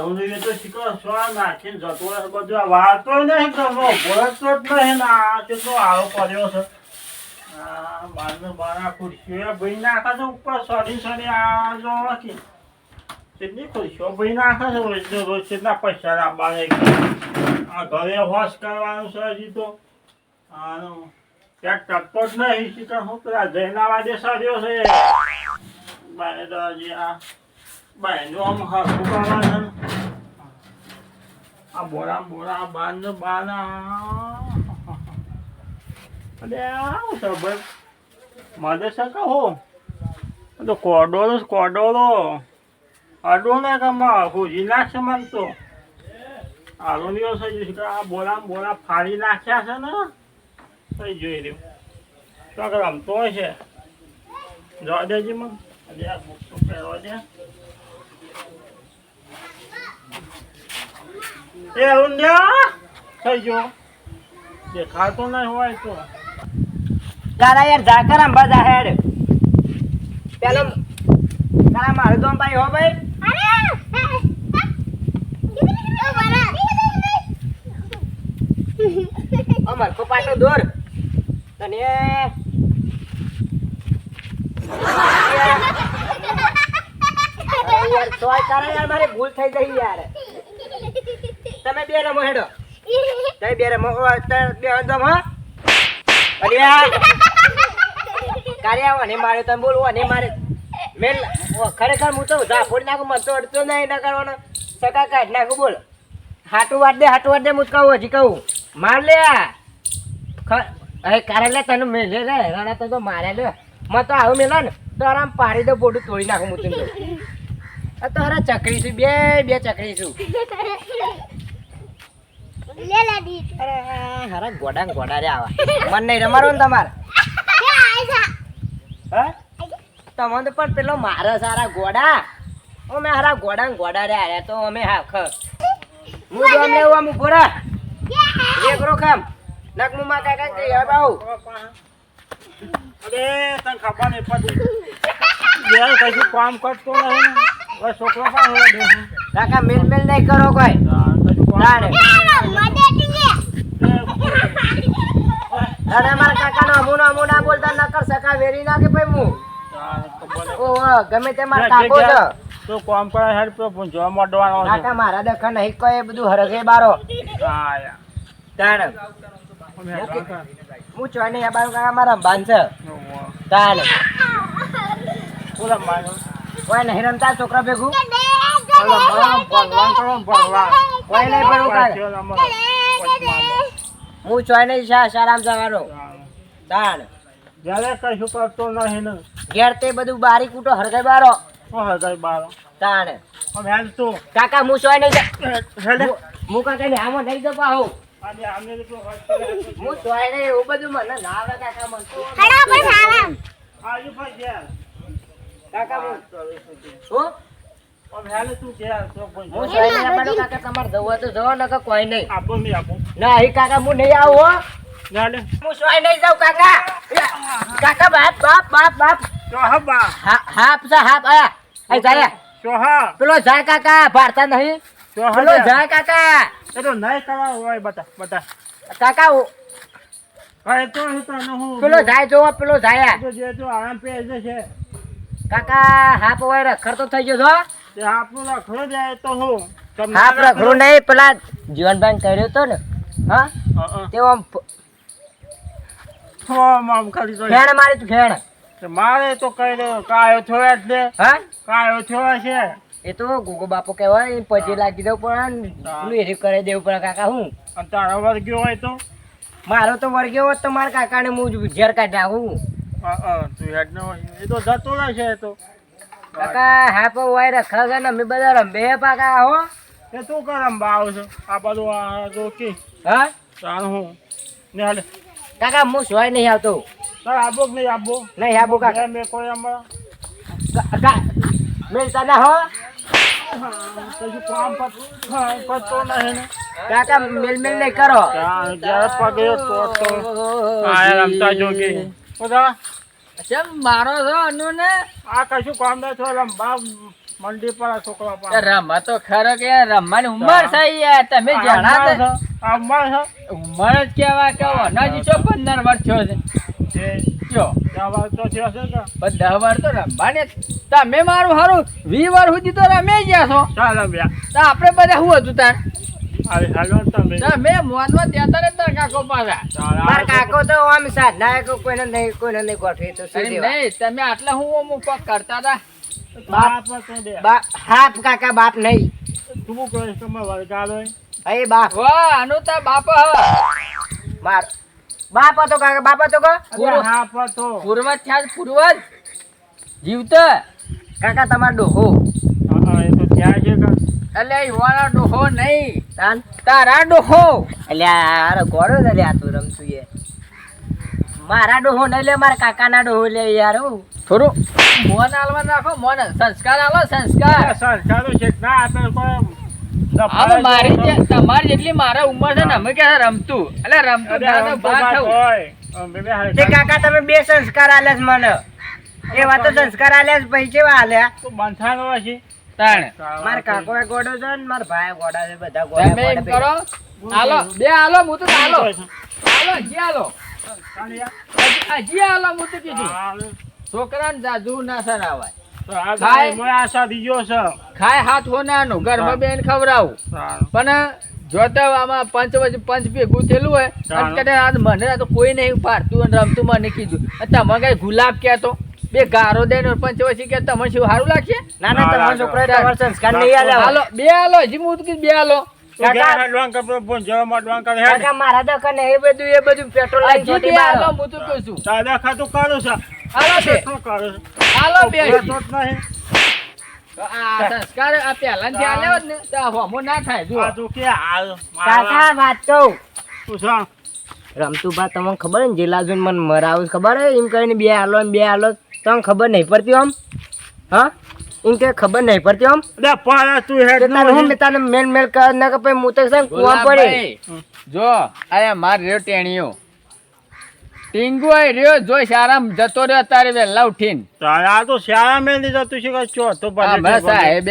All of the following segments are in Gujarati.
આવું જોઈએ તો શીખો છો નાખીને જતો રહે બધું આ વાળતો નહીં કરવો ભરતો જ નહીં ને આ કેટલો આળો પડ્યો છે આ બારનો બારા ખુરશીઓ ભાઈ નાખે છે ઉપર સડી સડી આ જો નથી કેટલી ખુરશીઓ ભાઈ નાખે છે રોજ કેટલા પૈસા લાવવાના આ ઘરે હોશ કરવાનું છે હજી તો આનું ક્યાંક ટકતો જ નહીં શીખર હું પેલા જૈના વાદે સડ્યો છે બાને તો હજી આ બાયનું આમ હરખું કરવાનું આ બોરા બાંધ બાના અરે આવું છે ભાઈ મારે છે કહો તો કોડોલો અડો ને કમા ભૂજી નાખશે મને તો આરો દિવસ છે આ બોરા ફાડી નાખ્યા છે ને કઈ જોઈ રહ્યું તો રમતો છે જવા દેજી મને અરે આ બુક તો પહેરવા દે એ ઊંધ્યા થઈ ગયો દેખાતો નહીં હોય તો દાદા યાર ઝાકર આમ બધા હેડ પેલો તારા મારું તો ભાઈ હો ભાઈ અમર કો પાટો દોર તને યાર તોય તારા યાર મારે ભૂલ થઈ ગઈ યાર તમે બે રમો હેડો તમે બે રમો બે દમ હા અરે કાર્યા ને મારે તમે બોલવો ને મારે મેલ ખરેખર હું તો ઝાફોડ નાખું મને તો અડતો નહીં ના કરવાનો સકા કાઢ નાખું બોલ હાટું વાટ દે હું કહું હજી કહું માર લે હવે કારે લે તને મેલે લે રાણા તો મારે લે મને તો આવું મેલા ને તો આરામ પાડી દો બોડું તોડી નાખું હું તને તો હરા ચકરી છું બે ચકરી છું અરે હરા ગોડા રે આવા મન નહીં રમાડો ને તમારે હા તમને તો પણ પેલો મારે સારા ગોડા અમે હારા ગોડા રે આયા તો અમે હા હું તો અમને એવું આમ ઉભો રા એક રોકામ નકમુમાં કાકા કે હવે બાઉ અરે તને ખબર નહીં પડી યાર કશું કામ કરતો નહીં ને છોકરો પણ હોય દે કાકા મેલ નહીં કરો કોઈ તારે મારા કાકાનો અમુના બોલતા ન કર સકા વેરી નાખે ભાઈ હું ઓહ ગમે તે મારા કાકો છે તો કામ કરે હેડ પે જોવા મોડવાનો છે કાકા મારા દખા નહીં કોઈ બધું હરગે બારો હા યાર તાણ હું ચોય નહીં બારો કાકા મારા બાંધ છે તાણ પૂરા મારો કોઈ નહીં રમતા છોકરા ભેગું ભગવાન કોઈ નહીં પડું કાકા હું ચોય નહીં શારામ જવાનો તાણ જ્યારે કશું કરતો નહીં ને ઘેર તે બધું બારી કૂટો હરગે બારો હજાર બારો તાણ હવે હેડ તું કાકા હું ચોય નહીં હેડ હું કાકા ને આમાં નહીં જપા હોઉં અને આમને તો હું ચોય નહીં એવું બધું મને ના આવડે કાકા મને તો આજુ ભાઈ ગયા કાકા હું હવે હેડ તું ગયા તો હું ચોય નહીં આપડો કાકા તમારે જવું હોય તો જવો નકર કોઈ નહીં આપો નહીં આપો ના અહીં કાકા હું નહીં આવું હો હેડ હું ચોય નહીં જાઉં કાકા કાકા બાપ તો હબા હાપ આયા અહીં જાય તો હા પેલો જાય કાકા ભારતા નહીં તો પેલો જાય કાકા એ તો નહીં કરાવ હોય બતા કાકા હવે તો તને હું પેલો જાય જોવો પેલો જાય તો જે તો આરામ પે છે કાકા હાપ હોય રખડતો થઈ ગયો છો તે આપણું રખડો જાય તો હું હાપ રખડું નહીં પેલા જીવનભાઈ કર્યો તો ને હા તે આમ આમ ખાલી ફેણ મારી તું ફેણ મારે તો કઈ કાયો થયો એટલે હા કાયો થયો છે એ તો ગોગો બાપો કહેવાય પછી લાગી દઉં પણ હેરી કરી દેવું પડે કાકા હું અને તારા વર્ગ્યો હોય તો મારો તો વર્ગ્યો હોત તો મારા કાકાને હું ઝેર કાઢી નાખું તું હેડ ન હોય એ તો જતો રહેશે એ તો કાકા હા પણ હોય રખા છે ને અમે બધા રંબે પાકા હો એ તું કરમ બાવ છે આ બધું આ રોકી હા તાણ હું ને હાલે કાકા હું સોય નહીં આવતો તાર આબો કે નહીં આબો નહીં આબુ કાકા મેં કોઈ આમાં મિલતા ના હો કશું કામ કરતો નહીં ને કાકા મિલ નહીં કરો જ્યારે પગે તો આ રમતા જોગી બધા ચમ મારો છો અનુ ને આ કશું કામ ના થયો રંબા મંડી પર આ છોકરા તે પાસે રમવા તો ખરો કે યાર રમવાની ઉંમર છે યાર તમે જાણા આ ઉંમર છે ઉંમર જ કેવા કે હજી છો 15 વર્ષ થયો છે તે કયો જવા તો થયો છે કે પણ 10 વાર તો રમવાને તમે મારું હારું 20 વાર સુધી તો રમે ગયા છો ચાલ બ્યા તો આપણે બધા શું હતું તાર અરે હાલો તમે તમે મોનમાં ત્યાં તારે તાર કાકો પાછા ચાલ માર કાકો તો આમ સાધના કોઈને નહીં ગોઠવી તો શું અરે દેવા? નહીં તમે આટલા હું કોક કરતા હતા બાપ તો દે બાપ કાકા બાપ નહીં તું કહે તમે વળગાડો હે બાપ વાહ આનું તો બાપ માર બાપ હતો કાકા બાપ હતો કો અરે હા પતો પૂર્વજ થયા છે, પૂર્વજ જીવતો કાકા તમાર ડોહો એ તો ત્યાં છે કે એટલે યુવાનો ડોહો નહીં તાન તારા ડોહો અલ્યા અરે ગોળો ને લ્યા તું રમતું એ મારા ડોહો નહીં લે મારા કાકાના ડોહો લે યાર હું થોડું મોન આલવા રાખો મોન સંસ્કાર આલો સંસ્કાર સરકારો છે ના આપણે કોઈ હવે મારી તમારી જેટલી મારા ઉંમર છે ને અમે કે રમતું એટલે રમતું ના તો બહાર થવું તે કાકા તમે બે સંસ્કાર આલ્યા છે મને એ વાતો સંસ્કાર આલ્યા છે પછી કેવા આલ્યા તો બંધાનો છે તાણ મારા કાકો એ ગોડો છે ને મારા ભાઈ ગોડા છે બધા તમે એમ કરો ગોડા આલો બે આલો હું તો આલો આલો જી આલો હજી આલો હું તો કીધું છોકરાને જાજુ ના સરાવાય આશા દીજો છે ખાય હાથ હોનાનું ઘરમાં બેન ખવડાવું પણ જો તો આમાં પંચ ભેગું થયેલું હોય અને કદાચ આજ મને તો કોઈ નહીં પાડતું અને રમતું મને કીધું અને તમે કઈ ગુલાબ કહેતો બે ગારો દે ને પંચ પછી કે તમને શું સારું લાગશે ના ના તમારો છોકરો તમારો સંસ્કાર નહીં આલ્યા હાલો બે હાલો હજી હું તો કીધું બે હાલો કાકા મારા દકને એ બધું પેટ્રોલ લાઈન હજી છોટી બે હાલો બાર હું તો કહું છું દાદા ખાતું કાઢું છે હાલો બે શું કરું હાલો બે હજી. તો નહીં આ સંસ્કાર આ પહેલા થી આલ્યા હોત ને તો આ હોમો ના થાય જો આ તું કે હાલ કાકા વાત કહું તું શું રમતું બા તમને ખબર ને જેલાજુન મને મરાવું ખબર હે એમ કહીને બે હાલો ને બે હાલો તમને ખબર નહીં પડતી આમ હા એમ કે ખબર નહીં પડતી આમ અરે પારા તું હેડ તે તારે હું મેં તને મેલ કર ના કે પછી હું તો છે ને કૂવા પડે ગુલાબભાઈ, જો આ માર રહ્યો ટેણીઓ ટીંગુ આય રહ્યો જો શારામ જતો રહ્યો તારે વહેલા ઉઠીને આ તો શ્યારા મેં લીધો તું શું કહે છો તો આ બસ સાહેબ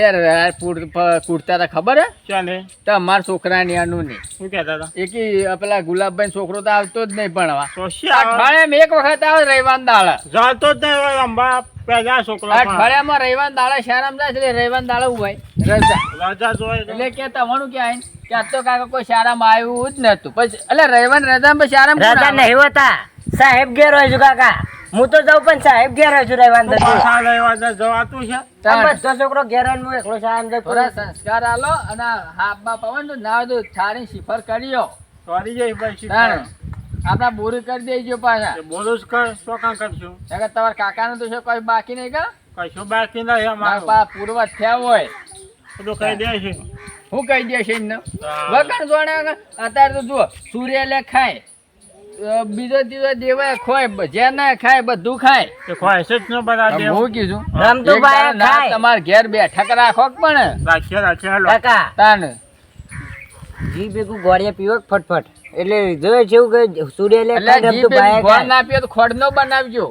કુડતા હતા ખબર હે ચાલે તો અમારા છોકરાની આનું નહીં શું કહેતા હતા એકી પેલા ગુલાબભાઈ છોકરો તો આવતો જ નહીં ભણવા તો શ્યારા અઠવાડિયામાં એક વખત આવે રવિવાર દાડા જાતો જ નહીં અંબા પેલા છોકરા અઠવાડિયામાં રવિવાર દાડા શારામ જાય એટલે રવિવાર દાડા ઉભાઈ રજા રાજા જોઈ એટલે કે તમારું કે આઈને કે આજ તો કાકા કોઈ શારામાં આવ્યું જ નતું પછી એટલે રવિવાર રજામાં શારામ રાજા નહીં હોતા સાહેબ ઘેર હોય છું કાકા હું તો જાઉં પણ સાહેબ ઘેર હોય છું રહેવાનું તો પાછા લેવા જવાતું છે આ બધો છોકરો ઘેર હોય ને હું એકલો સાહેબ થોડા સંસ્કાર આલો અને હાથમાં પવન તો ના દો છાણી સિફર કર્યો સોરી જઈ પછી તાણ આપડા બોરી કરી દેજો પાછા બોલું જ કર શું કામ કરશું નકર તમારા કાકાને તો શું કોઈ બાકી નહીં કા કશું બાકી નહીં અમારું પૂર્વ થયા હોય બધું કહી દે છે હું કહી દેશે એમને વગર જોણે અત્યારે તો જુઓ સૂર્ય લે ખાય બીજો દિવસ દેવાય ખોય જે ના ખાય બધું ખાય તે ખોઈશ જ ન બધા દે હું કીધું રમતું બાય ખાય તમારે ઘેર બેઠક રાખો પણ રાખીએ હાલો કાકા તાન જી ભેગું ગોળિયા પીવો ફટફટ એટલે જોયે જેવું કે સૂર્ય લે એટલે ખાય રમતું બાય ગોળ ખાય ના પીએ તો ખોડનો બનાવજો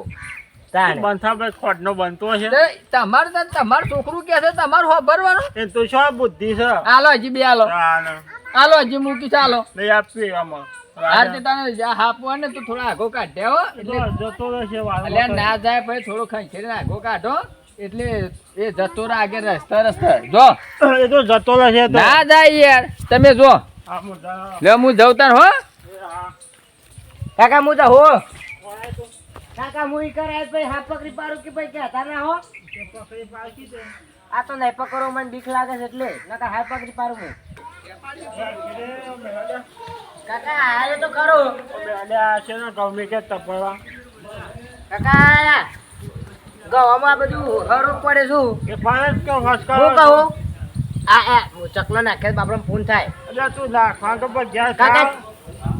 તાણ બંથા ભાઈ ખોટનો બનતો છે તે તમારું છોકરું કે છે તમારું હોભરવાનું એ તો શું બુદ્ધિ છે હાલો હજી બે હાલો ચાલો. હાલો હજી મૂકી ચાલો લઈ આપી આમાં હાર તે તને જ્યાં હાપવો ને તું થોડો આગો કાઢે હો એટલે જતો રહેશે વાળો એટલે ના જાય પછી થોડો ખંખેરીને આગો કાઢો એટલે એ જતો રહે આગળ રસ્તા જો એ તો જતો રહેશે તો ના જાય યાર તમે જો આ મુદ્દા લે હું જઉં તાર હો કાકા હું તો હો કાકા હું ઈ કરે ભાઈ હા પકડી પાડું કે ભાઈ કહેતા ના હો પકડી પાછી દે આ તો નહીં પકડો મને બીક લાગે છે એટલે નકર હા પકડી પાડું હું કાકા આયો તો ખરો આ છે ને ગમે કે તપવા કાકા ગવામાં બધું હરું પડે શું એ પાણી કે હસકા હું કહું આ ચકલો નાખે બાપડો ફોન થાય એટલે તું નાખવા તો પર ગયા કાકા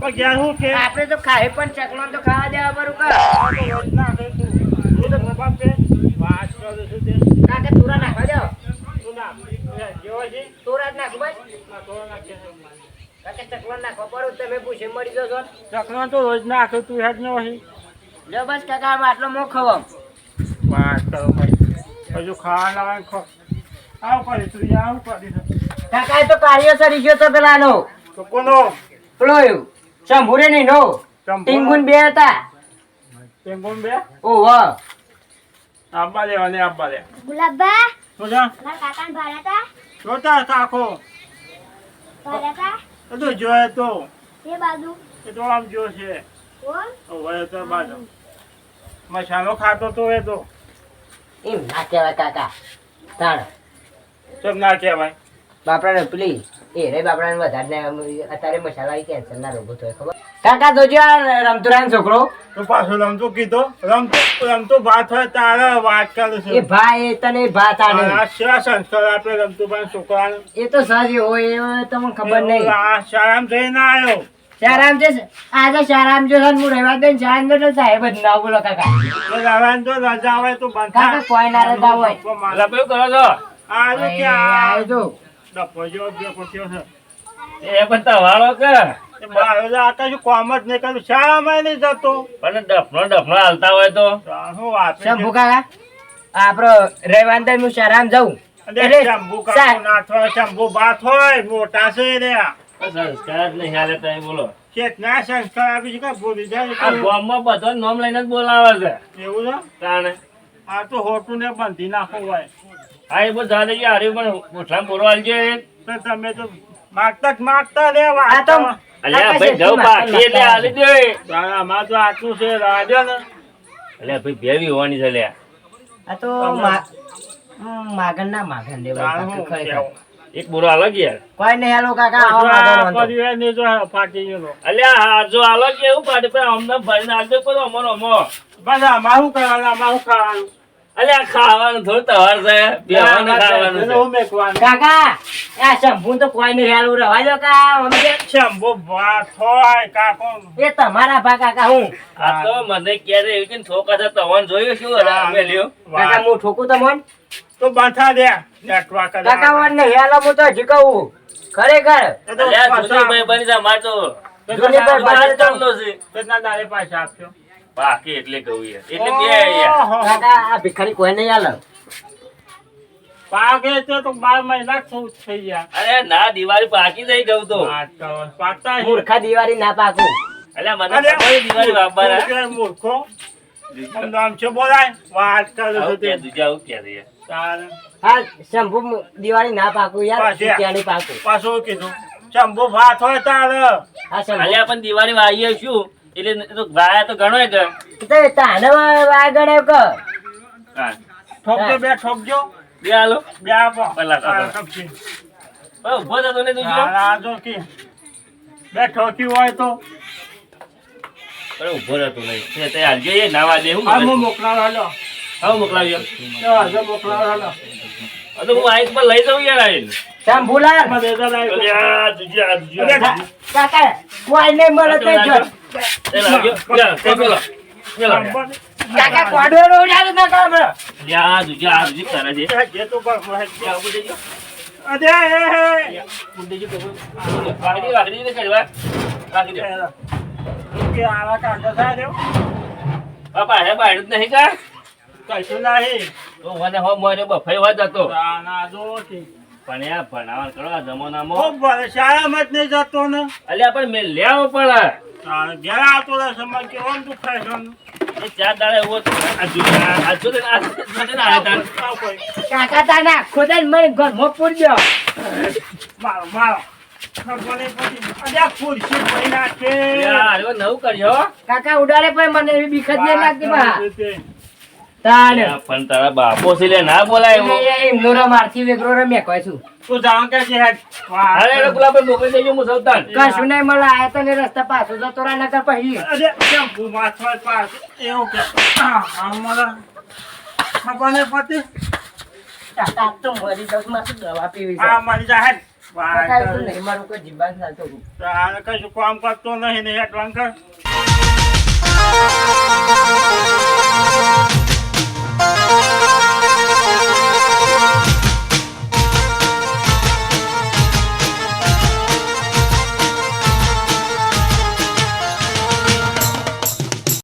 પર ગયા હું કે આપણે તો ખાય પણ ચકલો તો ખાવા દેવા બરું કા એ તો બાપા પે વાત કરું છું તે કાકા તુરા નાખવા દો તું ના જેવો છે તુરા જ નાખો બસ ના તો નાખે કાકા ચકલો નાખવા પડું તમે પૂછે મળી જશો ચકલા તો રોજ નાખે તું હેડ ન હોય લો બસ કાકા આમાં આટલો મો ખવામ વાત કરો ભાઈ હજુ ખાવા લાવે ખો આવું કરીશું આવું કરીશું. કાકા એ તો કાર્યસરી ગયો તો પેલાનો તો કોનો પેલો શંભુરે નહીં નો ટીંગુન બે હતા. ટેમ્પોન બે ઓહો આબા લેવાની આબા લે ગુલાબા તો જા મારા કાકાને ભાડાતા જોતા તાકો ભાડાતા એ તો જોયે તો એ બાજુ એ તો આમ જોશે કોણ હવે તો બાજુ મસાલો ખાતો તો એ તો એમ ના કહેવાય કાકા તાણ સબ ના કહેવાય. બાપરાને પેલી એ રે બાપરાને વધારે અત્યારે મસાલા કેન્સર ના રોગો થાય ખબર. કાકા તો જો રમતુરાન છોકરો તો પાછો રમતો કીધો રમતો વાત હોય તારે વાત કરે એ છે. ભાઈ એ તને ભાત આને આ શા સંસ્કાર આપે રમતું ભાઈ છોકરાને એ તો સહજ હોય એ તમને ખબર નહીં. આ શાળામાં જઈને આવ્યો શારામ છે આજે શારામ જો હું રહેવા દે શારામ તો સાહેબ જ ના બોલો કાકા. તો રવાનું તો રજા હોય તો કાકા કોઈ ના રજા હોય. એટલે શું કરો છો આ જો એ ક્યાં આવજો. ડફો જેવો ભેગો થયો છે. એ પણ તમારો કે એ બાર આ કશું કોમ જ નહીં કર્યું શાળામાં નહીં જતો. પણ ડફનો હાલતા હોય તો શું વાત છે? શંભુ કાકા આપડે રહેવા દે હું શારામ જાઉં અરે શંભુ કાકો નાથવા શંભુ બાથ હોય મોટા છે રે સંસ્કાર જ નહીં હાલે તમે બોલો. શેઠ ના સંસ્કાર આપી છે કાંઈ ભૂલી જાય આ કે ગામમાં બધો નામ લઈને જ બોલાવે છે એવું છે. તાણે આ તો હોટું ને બાંધી નાખો હોય હા એ બધું ચાલે છે હારી પણ મોટલામાં બોલવા આલજો એ. તો તમે તો માગતા લેવા આ તો અલ્યા ભાઈ ઘઉં બાકી એટલે હાલી દે. અમારે તો આટલું છે રાજો ને અલ્યા ભાઈ ભેવી હોવાની છે લ્યા. આ તો માગણ ના માગણ લેવાય કાકા ખરેખર. એક બોરો હાલો કે યાર. કોઈ નહીં હાલો કાકા આવો માગણ વાંધો. પરિવાર ને જો ફાટી ગયેલો અલ્યા હા જો હાલો કે એવું પાડી પણ અમને ભરીને હાલજો પણ અમારો અમો. બસ અમારું કરવાનું અમારું ખાવાનું અલ્યા ખાવાનું થોડું તવાર છે બેવાનું ખાવાનું છે. હું મેકવાનું કાકા આ શંભુ તો કોઈ નહીં હાલું રહેવા દો કા અમે બે- શંભુ ભાત હોય કાકો એ તમારા ભા કાકા હું આ તો મને ક્યારે એવી કે ઠોકા છે તવન જોયું શું અરે અમે લ્યો. કાકા હું ઠોકું તમોન તો બાંધા દે નેટવા કરે કાકા વન નહીં હાલો હું તો હજી કહું ખરેખર અલ્યા જૂની ભાઈ બની જા માર તો જૂની ભાઈ મારે ચાલનો છે. કેટલા દાડે પાછા આપજો બાકી એટલે કહું યાર એટલે બે યાર. ઓહો. કાકા આ ભિખારી કોઈ નહીં હાલો પાકે છે તો 12 મહિના થયું થઈ ગયા અરે ના દિવાળી પાકી જઈ ગયું તો. પાકતા મૂર્ખા દિવાળી ના પાકું અલ્યા મને ખબર છે દિવાળી બાપા મૂર્ખો નામ છે બોલાય વાત કરે છે આવું તે. કે દુજા આવું કે યાર. તારે હા શંભુ દિવાળી ના પાકું યાર પાછી. ત્યાંની પાકું પાછું કીધું શંભુ ભાત હોય તારે હા શંભુ અલ્યા પણ દિવાળી વાઈએ શું એટલે તો ગાયા તો ઘણો કે તો તાને આગળ આવ્યો કે હા ઠોકજો બે ઠોકજો બે હાલો બે આપો પેલા તો. તારે કપચી. ઉભો થતો ને તું જો. આ જો કે બે ઠોકી હોય તો અરે ઉભો રહેતો નહીં તે તે હાલજો એ નાવા દે હું આ હું મોકલાવ હાલો હવે મોકલાવજો. આજે મોકલાવ હાલો હવે તો હું આઈક પર લઈ જાઉં યાર આઈને. શંભુલાલ મને દે લાવી અલ્યા દુજા દુજા કાકા કોઈ નહીં મળે તો જો. એ લાગ્યો યા તે પેલો પેલો કાકા કોડો ઉડાડ ના કામ યા દુજા આ દુજી કરે છે જે તો પર હોય યા ઉભો દેજો અરે હે ઉભો દેજો તો વાગડી ને કરવા રાખી દે કે આવા કાકા થાય બાપા હે બાય જ નહીં કા કશું નહીં તો મને હો મોરે બફાઈ વાત હતો ના જો કે પણ યા ભણાવણ કરો આ જમાનામાં ખૂબ ભલે શાળામાં જ નહીં જતો ને અલ્યા પણ મેં લેવો પડે ઘેર આવતો રહે સમય કેવાનું તું ફેશન એ ચાર દાડે એવો આ દુજા આ જો ને આ મને ના આવે કાકા તાના ખોદા મને ઘરમાં પૂરજો મારો મારો મને પછી અરે ખુરશી પડી નાખે યાર એવો નવું કર્યો કાકા ઉડાડે પણ મને એવી બીક જ નહીં લાગતી બા તે. તાને યા, પણ તારા બાપો છે લે ના બોલાય એવો એમનો રમારથી વેગરો રમ્યા કહે છું તું જાણ કે છે અરે એ ગુલાબ પર મોકલી દેજો હું સૌતાન કશું નહીં મળે આયા તને રસ્તા પાછો જતો રહે નકર પછી અરે કેમ તું માથવા પાસ એવું કે અમારા ખબર નહીં પડતી કાકા તો મરી જાઉં મારે દવા પીવી છે આ મારી જાહેર કાકા એટલું નહીં મારું કોઈ જીબાન ચાલતો તારે કશું કામ કરતો નહીં ને હેઠવાન કર